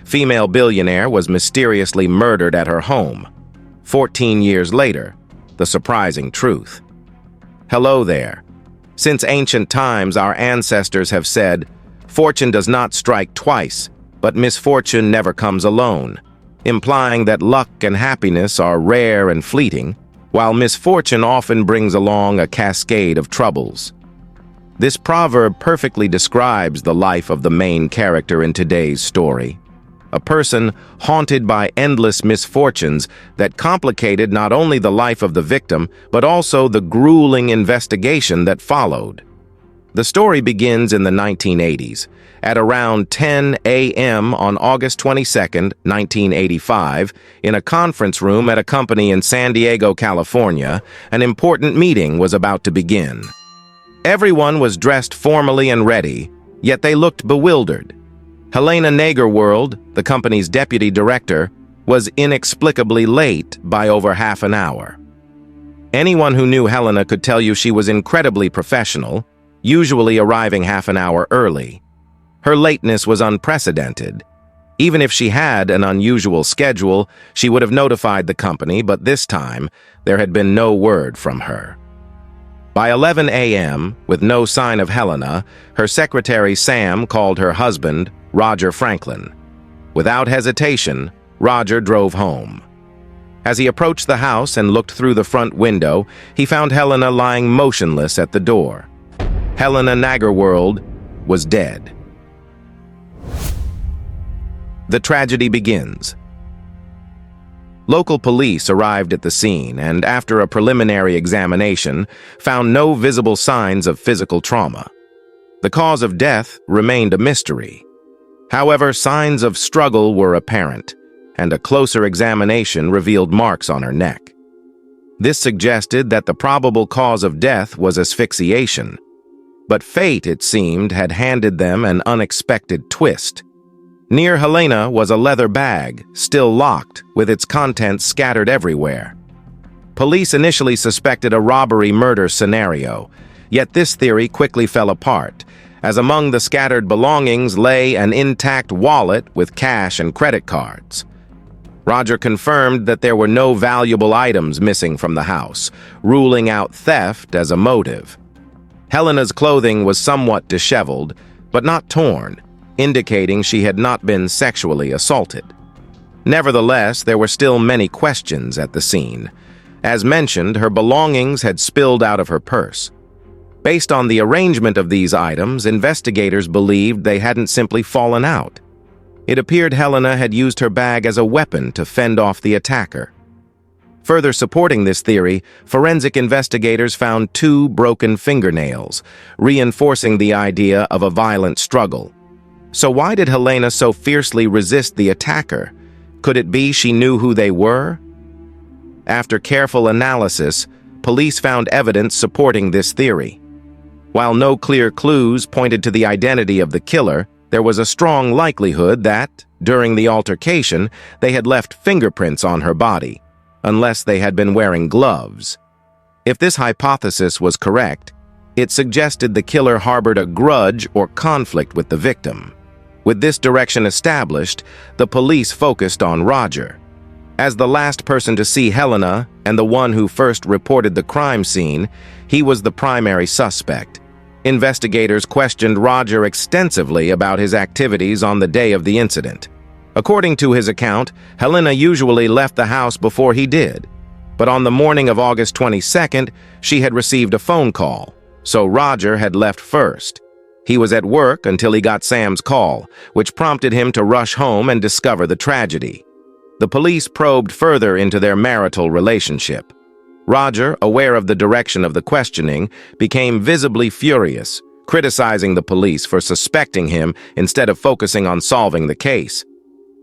Female billionaire was mysteriously murdered at her home. 14 years later, the surprising truth. Hello there. Since ancient times, our ancestors have said, "Fortune does not strike twice, but misfortune never comes alone," implying that luck and happiness are rare and fleeting, while misfortune often brings along a cascade of troubles. This proverb perfectly describes the life of the main character in today's story. A person haunted by endless misfortunes that complicated not only the life of the victim, but also the grueling investigation that followed. The story begins in the 1980s. At around 10 a.m. on August 22, 1985, in a conference room at a company in San Diego, California, an important meeting was about to begin. Everyone was dressed formally and ready, yet they looked bewildered. Helena Nagerworld, the company's deputy director, was inexplicably late by over half an hour. Anyone who knew Helena could tell you she was incredibly professional, usually arriving half an hour early. Her lateness was unprecedented. Even if she had an unusual schedule, she would have notified the company, but this time, there had been no word from her. By 11 a.m., with no sign of Helena, her secretary Sam called her husband, Roger Franklin. Without hesitation, Roger drove home. As he approached the house and looked through the front window, he found Helena lying motionless at the door. Helena Nagerworld was dead. The tragedy begins. Local police arrived at the scene and, after a preliminary examination, found no visible signs of physical trauma. The cause of death remained a mystery. However, signs of struggle were apparent, and a closer examination revealed marks on her neck. This suggested that the probable cause of death was asphyxiation. But fate, it seemed, had handed them an unexpected twist. Near Helena was a leather bag, still locked, with its contents scattered everywhere. Police initially suspected a robbery-murder scenario, yet this theory quickly fell apart, as among the scattered belongings lay an intact wallet with cash and credit cards. Roger confirmed that there were no valuable items missing from the house, ruling out theft as a motive. Helena's clothing was somewhat disheveled, but not torn, indicating she had not been sexually assaulted. Nevertheless, there were still many questions at the scene. As mentioned, her belongings had spilled out of her purse. Based on the arrangement of these items, investigators believed they hadn't simply fallen out. It appeared Helena had used her bag as a weapon to fend off the attacker. Further supporting this theory, forensic investigators found 2 broken fingernails, reinforcing the idea of a violent struggle. So why did Helena so fiercely resist the attacker? Could it be she knew who they were? After careful analysis, police found evidence supporting this theory. While no clear clues pointed to the identity of the killer, there was a strong likelihood that, during the altercation, they had left fingerprints on her body, unless they had been wearing gloves. If this hypothesis was correct, it suggested the killer harbored a grudge or conflict with the victim. With this direction established, the police focused on Roger. As the last person to see Helena and the one who first reported the crime scene, he was the primary suspect. Investigators questioned Roger extensively about his activities on the day of the incident. According to his account, Helena usually left the house before he did. But on the morning of August 22nd, she had received a phone call, so Roger had left first. He was at work until he got Sam's call, which prompted him to rush home and discover the tragedy. The police probed further into their marital relationship. Roger, aware of the direction of the questioning, became visibly furious, criticizing the police for suspecting him instead of focusing on solving the case.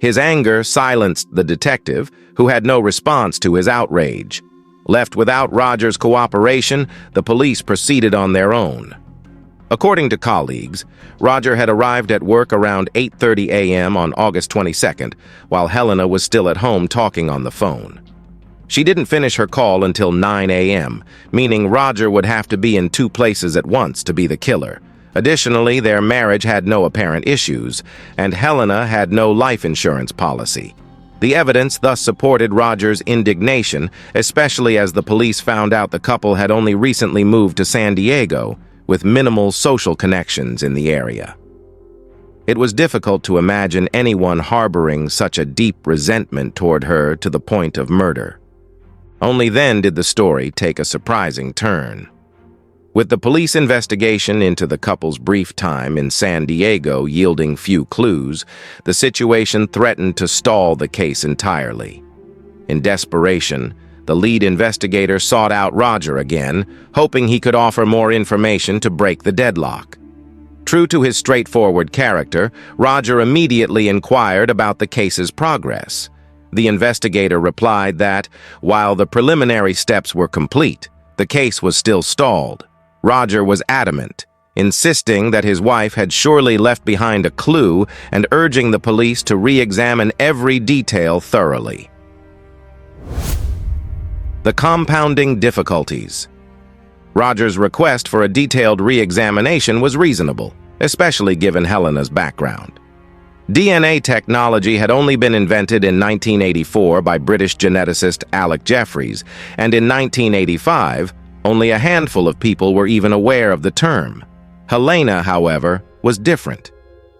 His anger silenced the detective, who had no response to his outrage. Left without Roger's cooperation, the police proceeded on their own. According to colleagues, Roger had arrived at work around 8:30 a.m. on August 22nd, while Helena was still at home talking on the phone. She didn't finish her call until 9 a.m., meaning Roger would have to be in 2 places at once to be the killer, Additionally, their marriage had no apparent issues, and Helena had no life insurance policy. The evidence thus supported Roger's indignation, especially as the police found out the couple had only recently moved to San Diego, with minimal social connections in the area. It was difficult to imagine anyone harboring such a deep resentment toward her to the point of murder. Only then did the story take a surprising turn. With the police investigation into the couple's brief time in San Diego yielding few clues, the situation threatened to stall the case entirely. In desperation, the lead investigator sought out Roger again, hoping he could offer more information to break the deadlock. True to his straightforward character, Roger immediately inquired about the case's progress. The investigator replied that, while the preliminary steps were complete, the case was still stalled. Roger was adamant, insisting that his wife had surely left behind a clue and urging the police to re-examine every detail thoroughly. The compounding difficulties. Roger's request for a detailed re-examination was reasonable, especially given Helena's background. DNA technology had only been invented in 1984 by British geneticist Alec Jeffreys, and in 1985, only a handful of people were even aware of the term. Helena, however, was different.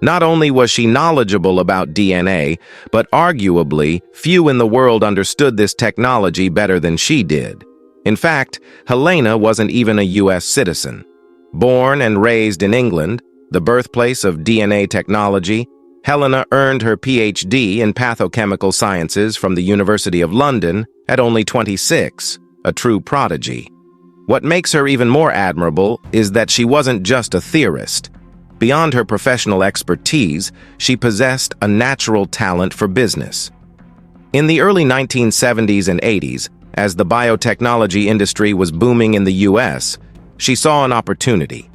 Not only was she knowledgeable about DNA, but arguably, few in the world understood this technology better than she did. In fact, Helena wasn't even a U.S. citizen. Born and raised in England, the birthplace of DNA technology, Helena earned her Ph.D. in pathochemical sciences from the University of London at only 26, a true prodigy. What makes her even more admirable is that she wasn't just a theorist. Beyond her professional expertise, she possessed a natural talent for business. In the early 1970s and 80s, as the biotechnology industry was booming in the U.S., she saw an opportunity.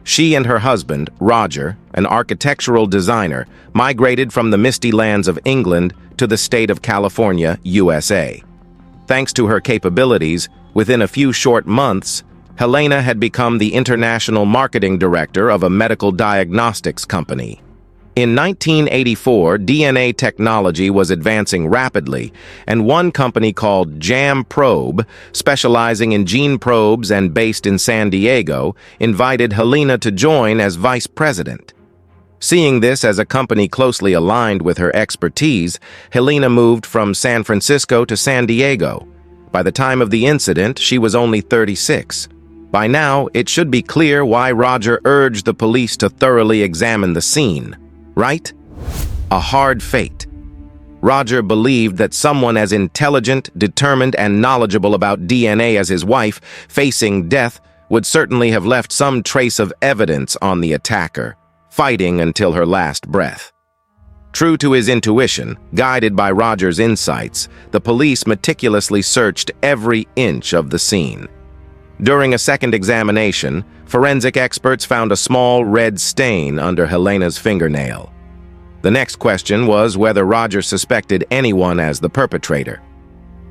She and her husband, Roger, an architectural designer, migrated from the misty lands of England to the state of California, USA. Thanks to her capabilities, within a few short months, Helena had become the international marketing director of a medical diagnostics company. In 1984, DNA technology was advancing rapidly, and one company called Jam Probe, specializing in gene probes and based in San Diego, invited Helena to join as vice president. Seeing this as a company closely aligned with her expertise, Helena moved from San Francisco to San Diego. By the time of the incident, she was only 36. By now, it should be clear why Roger urged the police to thoroughly examine the scene, right? A hard fate. Roger believed that someone as intelligent, determined, and knowledgeable about DNA as his wife, facing death, would certainly have left some trace of evidence on the attacker, fighting until her last breath. True to his intuition, guided by Roger's insights, the police meticulously searched every inch of the scene. During a second examination, forensic experts found a small red stain under Helena's fingernail. The next question was whether Roger suspected anyone as the perpetrator.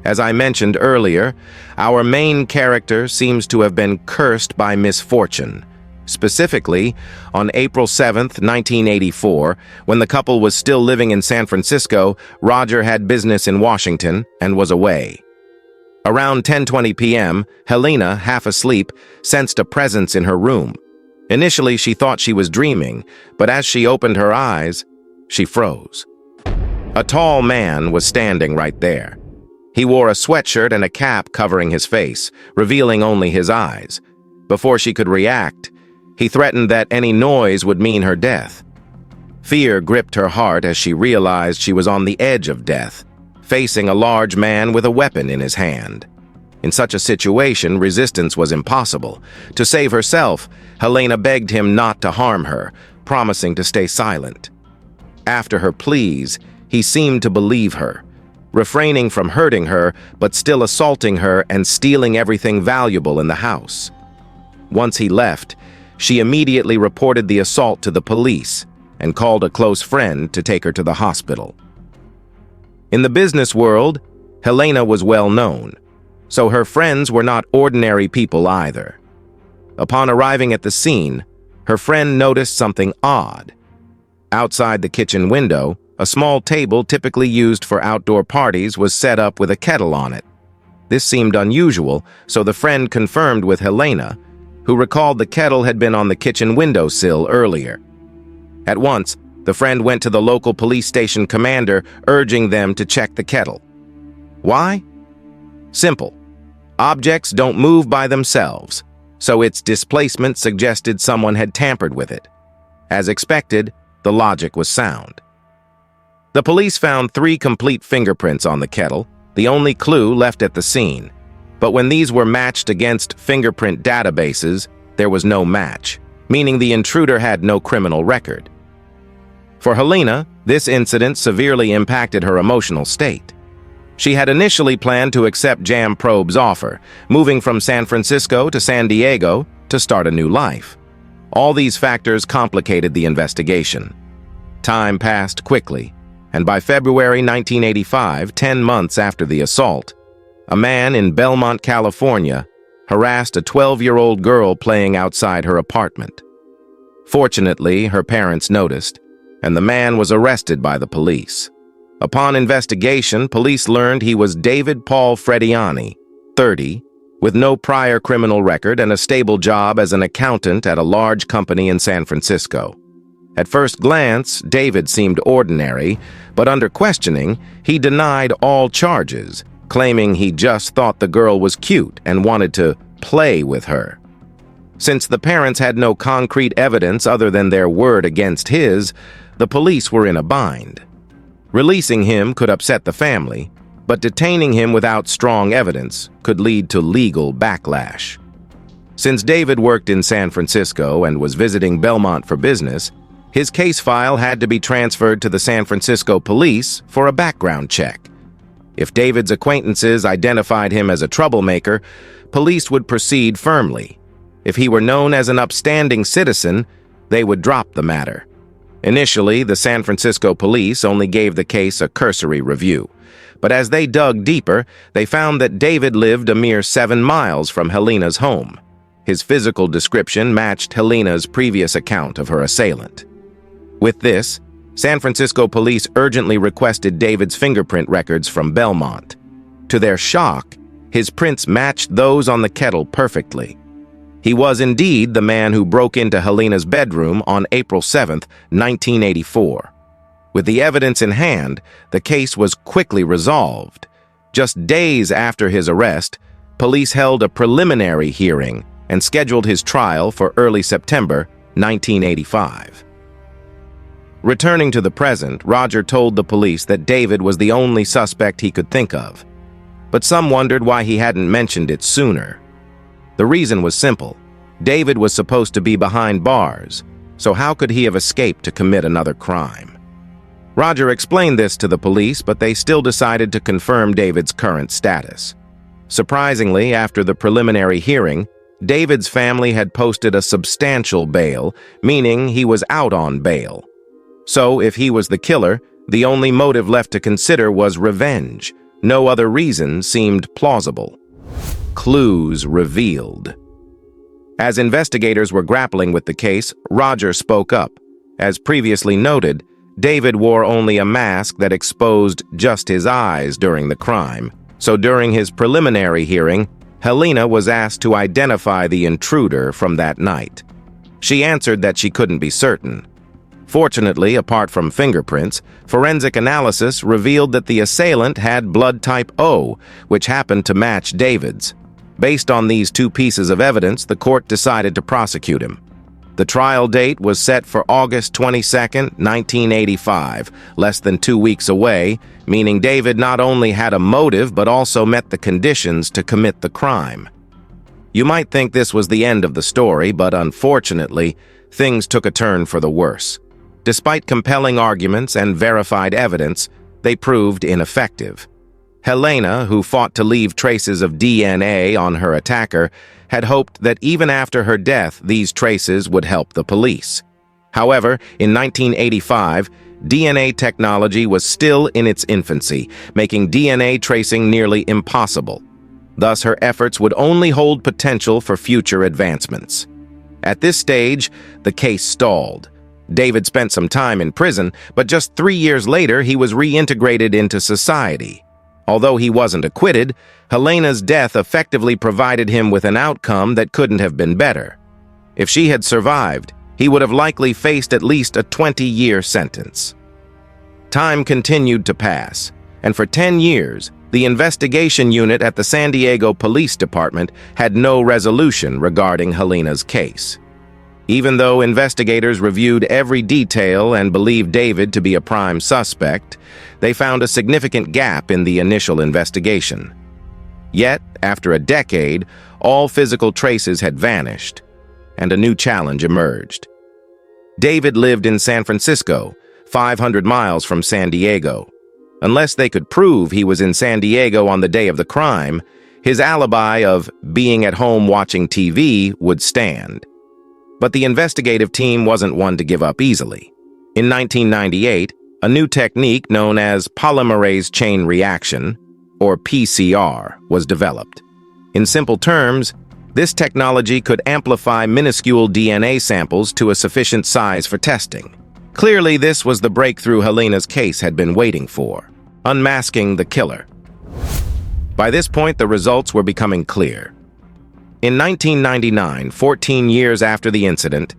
As I mentioned earlier, our main character seems to have been cursed by misfortune. Specifically, on April 7, 1984, when the couple was still living in San Francisco, Roger had business in Washington and was away. Around 10:20 p.m., Helena, half asleep, sensed a presence in her room. Initially, she thought she was dreaming, but as she opened her eyes, she froze. A tall man was standing right there. He wore a sweatshirt and a cap covering his face, revealing only his eyes. Before she could react, he threatened that any noise would mean her death. Fear gripped her heart as she realized she was on the edge of death, facing a large man with a weapon in his hand. In such a situation, resistance was impossible. To save herself, Helena begged him not to harm her, promising to stay silent. After her pleas, he seemed to believe her, refraining from hurting her but still assaulting her and stealing everything valuable in the house. Once he left, she immediately reported the assault to the police and called a close friend to take her to the hospital. In the business world, Helena was well known, so her friends were not ordinary people either. Upon arriving at the scene, her friend noticed something odd. Outside the kitchen window, a small table typically used for outdoor parties was set up with a kettle on it. This seemed unusual, so the friend confirmed with Helena, who recalled the kettle had been on the kitchen windowsill earlier. At once, the friend went to the local police station commander, urging them to check the kettle. Why? Simple. Objects don't move by themselves, so its displacement suggested someone had tampered with it. As expected, the logic was sound. The police found 3 complete fingerprints on the kettle, the only clue left at the scene. But when these were matched against fingerprint databases, there was no match, meaning the intruder had no criminal record. For Helena, this incident severely impacted her emotional state. She had initially planned to accept Jam Probe's offer, moving from San Francisco to San Diego to start a new life. All these factors complicated the investigation. Time passed quickly, and by February 1985, 10 months after the assault, a man in Belmont, California, harassed a 12-year-old girl playing outside her apartment. Fortunately, her parents noticed, and the man was arrested by the police. Upon investigation, police learned he was David Paul Frediani, 30, with no prior criminal record and a stable job as an accountant at a large company in San Francisco. At first glance, David seemed ordinary, but under questioning, he denied all charges, claiming he just thought the girl was cute and wanted to play with her. Since the parents had no concrete evidence other than their word against his, the police were in a bind. Releasing him could upset the family, but detaining him without strong evidence could lead to legal backlash. Since David worked in San Francisco and was visiting Belmont for business, his case file had to be transferred to the San Francisco police for a background check. If David's acquaintances identified him as a troublemaker, police would proceed firmly. If he were known as an upstanding citizen, they would drop the matter. Initially, the San Francisco police only gave the case a cursory review, but as they dug deeper, they found that David lived a mere 7 miles from Helena's home. His physical description matched Helena's previous account of her assailant. With this, San Francisco police urgently requested David's fingerprint records from Belmont. To their shock, his prints matched those on the kettle perfectly. He was indeed the man who broke into Helena's bedroom on April 7, 1984. With the evidence in hand, the case was quickly resolved. Just days after his arrest, police held a preliminary hearing and scheduled his trial for early September 1985. Returning to the present, Roger told the police that David was the only suspect he could think of. But some wondered why he hadn't mentioned it sooner. The reason was simple. David was supposed to be behind bars, so how could he have escaped to commit another crime? Roger explained this to the police, but they still decided to confirm David's current status. Surprisingly, after the preliminary hearing, David's family had posted a substantial bail, meaning he was out on bail. So, if he was the killer, the only motive left to consider was revenge. No other reason seemed plausible. Clues revealed. As investigators were grappling with the case, Roger spoke up. As previously noted, David wore only a mask that exposed just his eyes during the crime. So during his preliminary hearing, Helena was asked to identify the intruder from that night. She answered that she couldn't be certain. Fortunately, apart from fingerprints, forensic analysis revealed that the assailant had blood type O, which happened to match David's. Based on these 2 pieces of evidence, the court decided to prosecute him. The trial date was set for August 22, 1985, less than 2 weeks away, meaning David not only had a motive but also met the conditions to commit the crime. You might think this was the end of the story, but unfortunately, things took a turn for the worse. Despite compelling arguments and verified evidence, they proved ineffective. Helena, who fought to leave traces of DNA on her attacker, had hoped that even after her death, these traces would help the police. However, in 1985, DNA technology was still in its infancy, making DNA tracing nearly impossible. Thus, her efforts would only hold potential for future advancements. At this stage, the case stalled. David spent some time in prison, but just 3 years later, he was reintegrated into society. Although he wasn't acquitted, Helena's death effectively provided him with an outcome that couldn't have been better. If she had survived, he would have likely faced at least a 20-year sentence. Time continued to pass, and for 10 years, the investigation unit at the San Diego Police Department had no resolution regarding Helena's case. Even though investigators reviewed every detail and believed David to be a prime suspect, they found a significant gap in the initial investigation. Yet, after a decade, all physical traces had vanished, and a new challenge emerged. David lived in San Francisco, 500 miles from San Diego. Unless they could prove he was in San Diego on the day of the crime, his alibi of being at home watching TV would stand. But the investigative team wasn't one to give up easily. In 1998, a new technique known as polymerase chain reaction, or PCR, was developed. In simple terms, this technology could amplify minuscule DNA samples to a sufficient size for testing. Clearly, this was the breakthrough Helena's case had been waiting for, unmasking the killer. By this point, the results were becoming clear. In 1999, 14 years after the incident,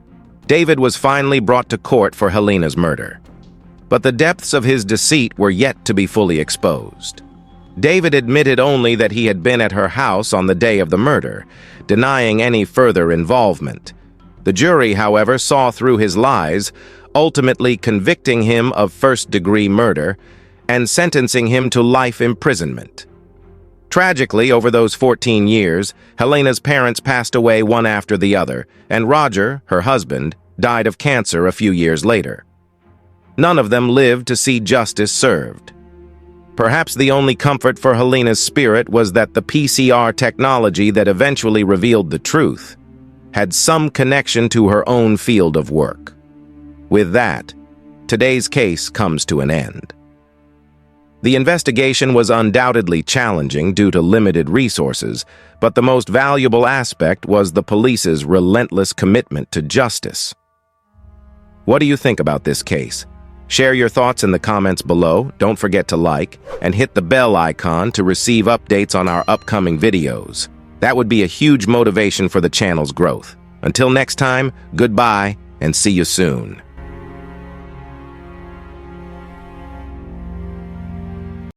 David was finally brought to court for Helena's murder. But the depths of his deceit were yet to be fully exposed. David admitted only that he had been at her house on the day of the murder, denying any further involvement. The jury, however, saw through his lies, ultimately convicting him of first-degree murder and sentencing him to life imprisonment. Tragically, over those 14 years, Helena's parents passed away one after the other, and Roger, her husband, died of cancer a few years later. None of them lived to see justice served. Perhaps the only comfort for Helena's spirit was that the PCR technology that eventually revealed the truth had some connection to her own field of work. With that, today's case comes to an end. The investigation was undoubtedly challenging due to limited resources, but the most valuable aspect was the police's relentless commitment to justice. What do you think about this case? Share your thoughts in the comments below, don't forget to like, and hit the bell icon to receive updates on our upcoming videos. That would be a huge motivation for the channel's growth. Until next time, goodbye, and see you soon.